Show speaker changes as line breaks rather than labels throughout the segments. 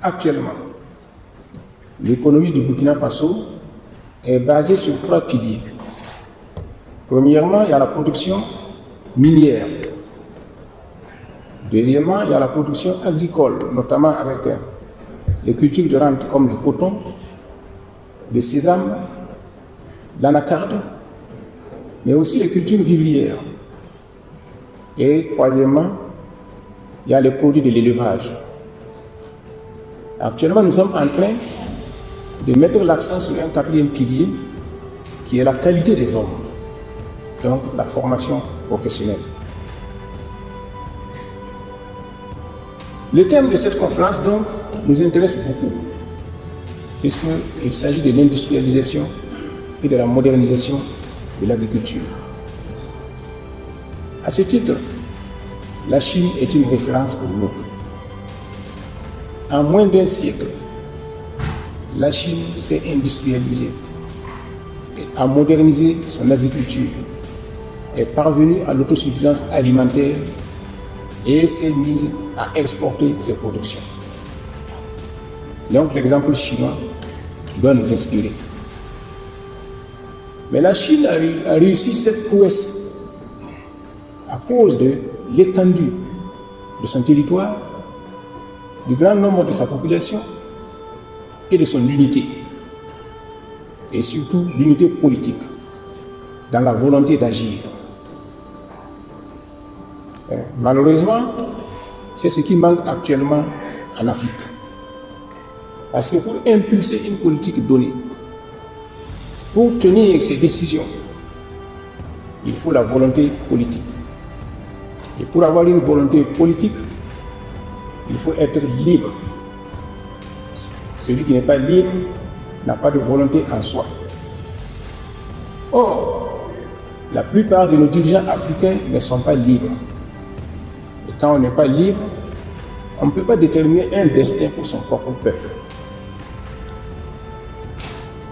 Actuellement, l'économie du Burkina Faso est basée sur 3 piliers. Premièrement, il y a la production minière. Deuxièmement, il y a la production agricole, notamment avec les cultures de rente comme le coton, le sésame, l'anacarde, mais aussi les cultures vivrières. Et troisièmement, il y a les produits de l'élevage. Actuellement, nous sommes en train de mettre l'accent sur un 4e pilier qui est la qualité des hommes, donc la formation professionnelle. Le thème de cette conférence donc nous intéresse beaucoup, puisqu'il s'agit de l'industrialisation et de la modernisation de l'agriculture. À ce titre, la Chine est une référence pour nous. En moins d'1 siècle, la Chine s'est industrialisée et a modernisé son agriculture, est parvenue à l'autosuffisance alimentaire et s'est mise à exporter ses productions. Donc l'exemple chinois doit nous inspirer. Mais la Chine a réussi cette prouesse à cause de l'étendue de son territoire, du grand nombre de sa population et de son unité. Et surtout l'unité politique, dans la volonté d'agir. Malheureusement, c'est ce qui manque actuellement en Afrique. Parce que pour impulser une politique donnée, pour tenir ses décisions, il faut la volonté politique. Et pour avoir une volonté politique, il faut être libre. Celui qui n'est pas libre n'a pas de volonté en soi. Or, la plupart de nos dirigeants africains ne sont pas libres. Et quand on n'est pas libre, on ne peut pas déterminer un destin pour son propre peuple.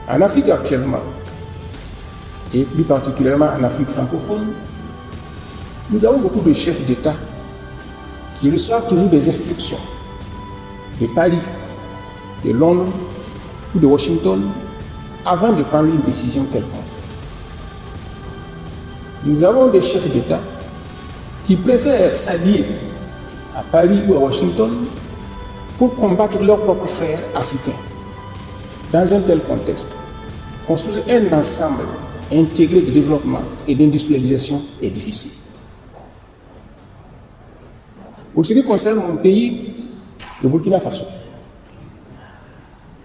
En Afrique actuellement, et plus particulièrement en Afrique francophone, nous avons beaucoup de chefs d'État qui reçoivent toujours des instructions de Paris, de Londres ou de Washington avant de prendre une décision quelconque. Nous avons des chefs d'État qui préfèrent s'allier à Paris ou à Washington pour combattre leurs propres frères africains. Dans un tel contexte, construire un ensemble intégré de développement et d'industrialisation est difficile. Pour ce qui concerne mon pays, le Burkina Faso,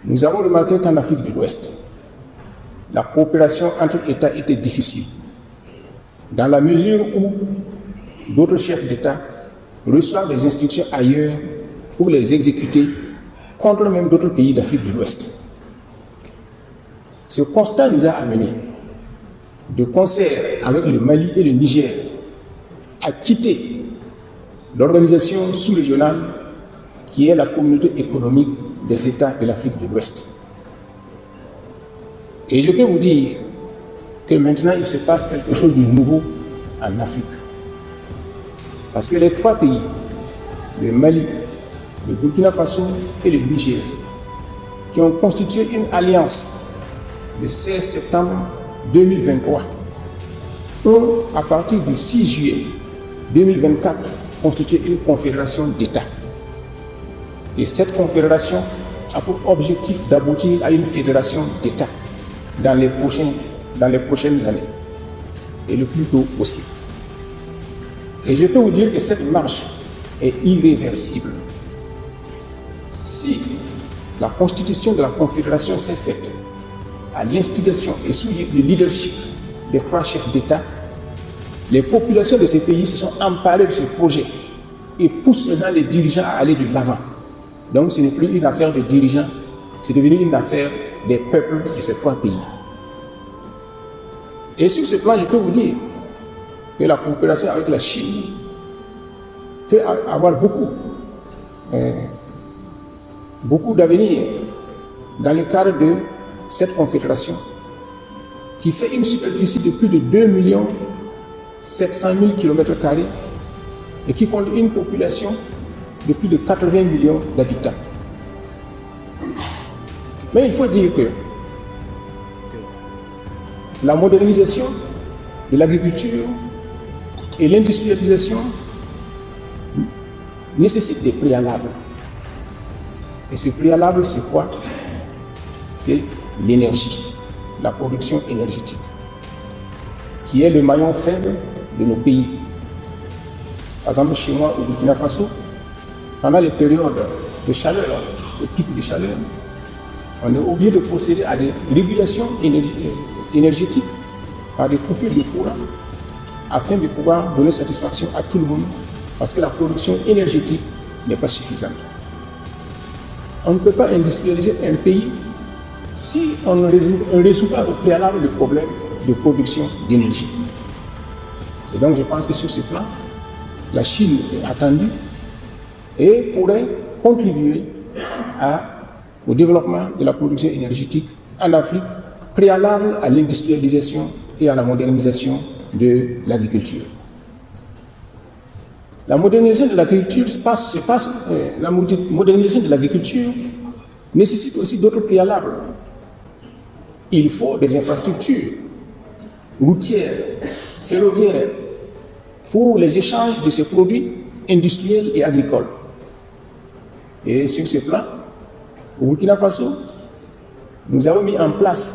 nous avons remarqué qu'en Afrique de l'Ouest, la coopération entre États était difficile, dans la mesure où d'autres chefs d'État reçoivent des instructions ailleurs pour les exécuter contre même d'autres pays d'Afrique de l'Ouest. Ce constat nous a amenés, de concert avec le Mali et le Niger, à quitter l'organisation sous-régionale qui est la communauté économique des États de l'Afrique de l'Ouest. Et je peux vous dire que maintenant il se passe quelque chose de nouveau en Afrique. Parce que les 3 pays, le Mali, le Burkina Faso et le Niger, qui ont constitué une alliance le 16 septembre 2023, ont, à partir du 6 juillet 2024, constitué une confédération d'États. Et cette confédération a pour objectif d'aboutir à une fédération d'États dans les prochaines années, et le plus tôt possible. Et je peux vous dire que cette marche est irréversible. Si la constitution de la confédération s'est faite à l'instigation et sous le leadership des 3 chefs d'État, les populations de ces pays se sont emparées de ce projet et poussent maintenant les dirigeants à aller de l'avant. Donc ce n'est plus une affaire de dirigeants, c'est devenu une affaire des peuples de ces 3 pays. Et sur ce plan, je peux vous dire que la coopération avec la Chine peut avoir beaucoup d'avenir dans le cadre de cette confédération qui fait une superficie de plus de 2 700 000 km² et qui compte une population de plus de 80 millions d'habitants. Mais il faut dire que la modernisation de l'agriculture et l'industrialisation nécessitent des préalables. Et ce préalable, c'est quoi? C'est l'énergie, la production énergétique, qui est le maillon faible de nos pays. Par exemple, chez moi, au Burkina Faso, pendant les périodes de chaleur, les pics de chaleur, on est obligé de procéder à des régulations énergétiques par des coupures de courant afin de pouvoir donner satisfaction à tout le monde parce que la production énergétique n'est pas suffisante. On ne peut pas industrialiser un pays si on ne résout pas au préalable le problème de production d'énergie. Et donc je pense que sur ce plan, la Chine est attendue et pourrait contribuer au développement de la production énergétique en Afrique, préalable à l'industrialisation et à la modernisation de l'agriculture. La modernisation de l'agriculture nécessite aussi d'autres préalables. Il faut des infrastructures routières, ferroviaires, pour les échanges de ces produits industriels et agricoles. Et sur ce plan, au Burkina Faso, nous avons mis en place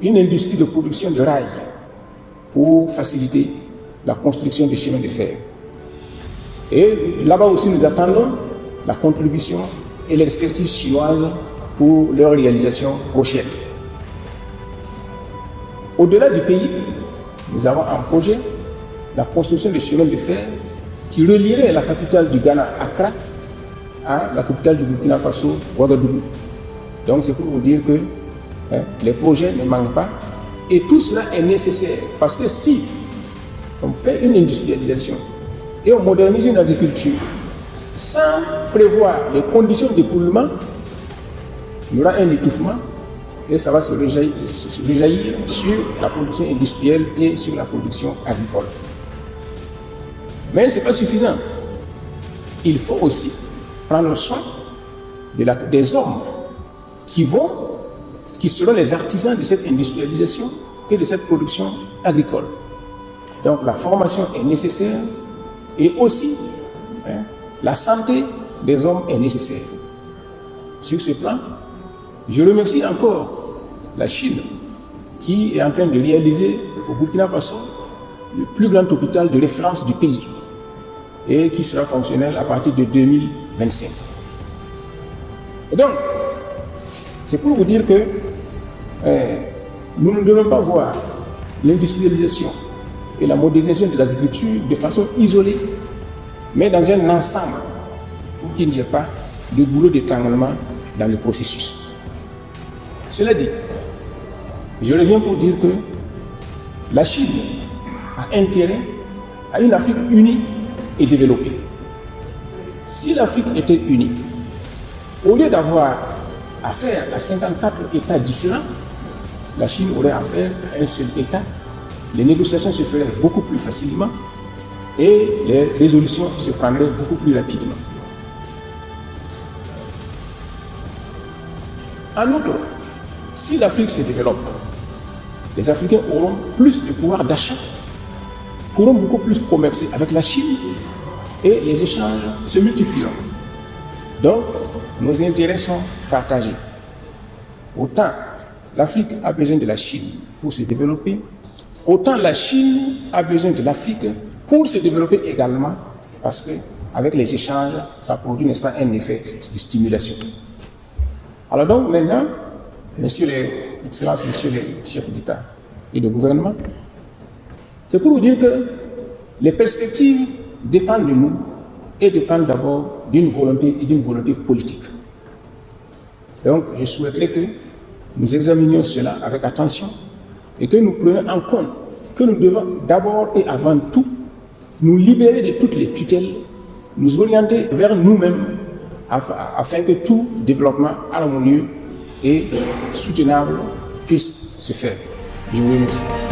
une industrie de production de rails pour faciliter la construction des chemins de fer. Et là-bas aussi, nous attendons la contribution et l'expertise chinoise pour leur réalisation prochaine. Au-delà du pays, nous avons en projet la construction de chemins de fer qui relierait la capitale du Ghana, Accra, à la capitale du Burkina Faso, Ouagadougou. Donc c'est pour vous dire que les projets ne manquent pas et tout cela est nécessaire parce que si on fait une industrialisation et on modernise une agriculture sans prévoir les conditions d'écoulement, il y aura un étouffement et ça va se réjaillir sur la production industrielle et sur la production agricole. Mais ce n'est pas suffisant. Il faut aussi prendre soin des hommes qui seront les artisans de cette industrialisation et de cette production agricole. Donc la formation est nécessaire et aussi la santé des hommes est nécessaire. Sur ce plan, je remercie encore la Chine qui est en train de réaliser au Burkina Faso le plus grand hôpital de référence du pays et qui sera fonctionnel à partir de 2025. Et donc, c'est pour vous dire que nous ne devons pas voir l'industrialisation et la modernisation de l'agriculture de façon isolée, mais dans un ensemble pour qu'il n'y ait pas de goulot d'étranglement dans le processus. Cela dit, je reviens pour dire que la Chine a intérêt à une Afrique unie et développée. Si l'Afrique était unie, au lieu d'avoir affaire à 54 États différents, la Chine aurait affaire à un seul État. Les négociations se feraient beaucoup plus facilement et les résolutions se prendraient beaucoup plus rapidement. En outre, si l'Afrique se développe, les Africains auront plus de pouvoir d'achat, pourront beaucoup plus commercer avec la Chine et les échanges se multiplieront. Donc, nos intérêts sont partagés. Autant l'Afrique a besoin de la Chine pour se développer, autant la Chine a besoin de l'Afrique pour se développer également, parce qu'avec les échanges, ça produit, n'est-ce pas, un effet de stimulation. Alors donc maintenant, messieurs les chefs d'État et de gouvernement, c'est pour vous dire que les perspectives dépendent de nous et dépendent d'abord d'une volonté et d'une volonté politique. Donc je souhaiterais que nous examinions cela avec attention et que nous prenions en compte que nous devons d'abord et avant tout nous libérer de toutes les tutelles, nous orienter vers nous-mêmes afin que tout développement harmonieux et soutenable puisse se faire. Je vous remercie.